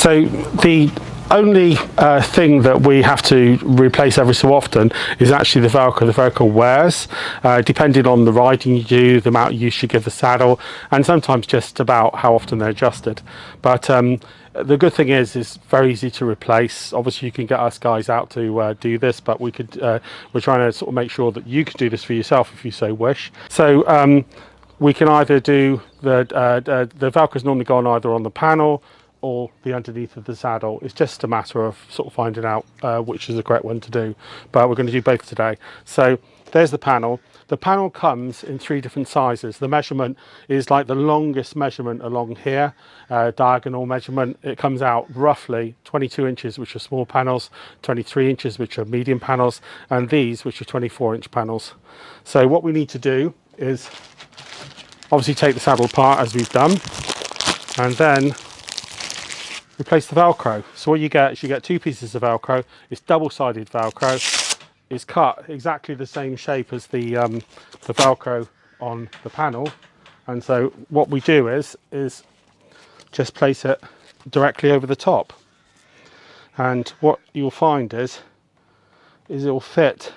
So the only thing that we have to replace every so often is actually the Velcro. The Velcro wears, depending on the riding you do, the amount of use you give the saddle, and sometimes just about how often they're adjusted. But the good thing is it's very easy to replace. Obviously, you can get us guys out to do this, but we're trying to sort of make sure that you can do this for yourself if you so wish. So we can either do the Velcro's normally gone either on the panel or the underneath of the saddle. It's just a matter of sort of finding out which is the correct one to do, but we're going to do both today. So there's the panel. The panel comes in 3 different sizes. The measurement is like the longest measurement along here, diagonal measurement. It comes out roughly 22 inches, which are small panels, 23 inches, which are medium panels, and these, which are 24-inch panels. So what we need to do is obviously take the saddle apart as we've done, and then replace the Velcro. So what you get is you get 2 pieces of Velcro. It's double-sided Velcro. It's cut exactly the same shape as the Velcro on the panel, and so what we do is just place it directly over the top, and what you'll find is it'll fit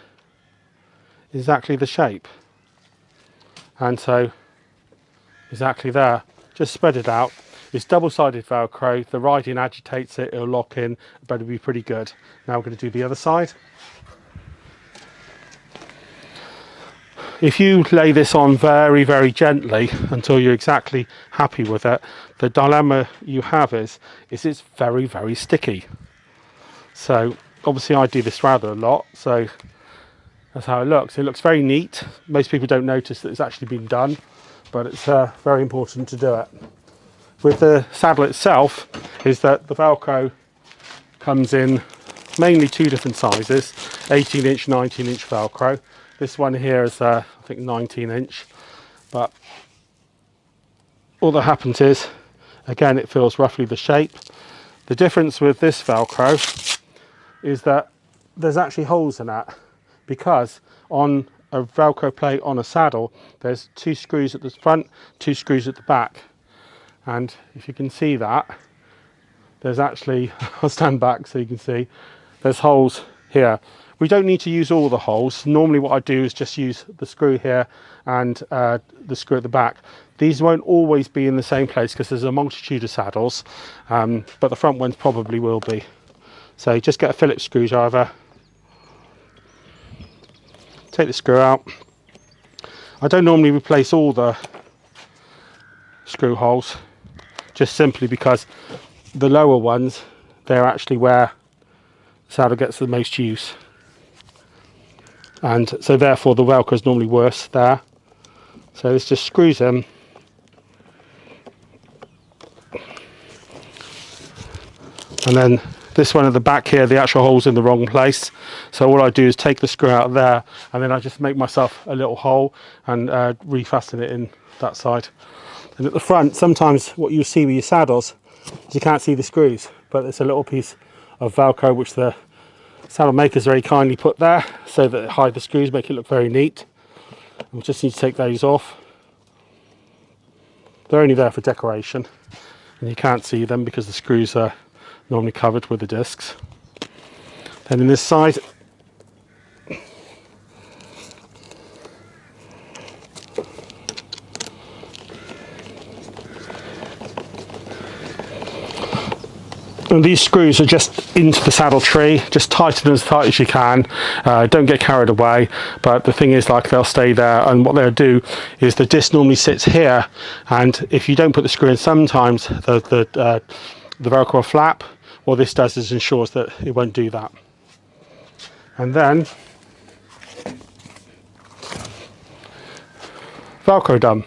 exactly the shape, and so exactly there. Just spread it out. It's double-sided Velcro. The riding agitates it, it'll lock in, but it'll be pretty good. Now we're going to do the other side. If you lay this on very, very gently until you're exactly happy with it, the dilemma you have is it's very, very sticky. So obviously I do this rather a lot, so that's how it looks. It looks very neat. Most people don't notice that it's actually been done, but it's very important to do it. With the saddle itself is that the Velcro comes in mainly 2 different sizes, 18-inch, 19-inch Velcro. This one here is I think 19-inch, but all that happens is, again, it feels roughly the shape. The difference with this Velcro is that there's actually holes in that, because on a Velcro plate on a saddle there's 2 screws at the front, 2 screws at the back, and if you can see that, there's actually I'll stand back so you can see there's holes here. We don't need to use all the holes. Normally what I do is just use the screw here and the screw at the back. These won't always be in the same place because there's a multitude of saddles, but the front ones probably will be. So just get a Phillips screwdriver, take the screw out. I don't normally replace all the screw holes, just simply because the lower ones, they're actually where the saddle gets the most use, and so therefore the Velcro is normally worse there. So this just screws in, and then this one at the back here, the actual hole's in the wrong place, so all I do is take the screw out there, and then I just make myself a little hole and refasten it in that side. And at the front, sometimes what you see with your saddles is you can't see the screws, but it's a little piece of Velcro which the saddle makers very kindly put there so that it hide the screws, make it look very neat. And we just need to take those off. They're only there for decoration, and you can't see them because the screws are normally covered with the discs. Then in this side, and these screws are just into the saddle tree. Just tighten them as tight as you can. Don't get carried away, but the thing is, like, they'll stay there, and what they'll do is the disc normally sits here, and if you don't put the screw in, sometimes the Velcro will flap. What this does is ensures that it won't do that. And then Velcro done.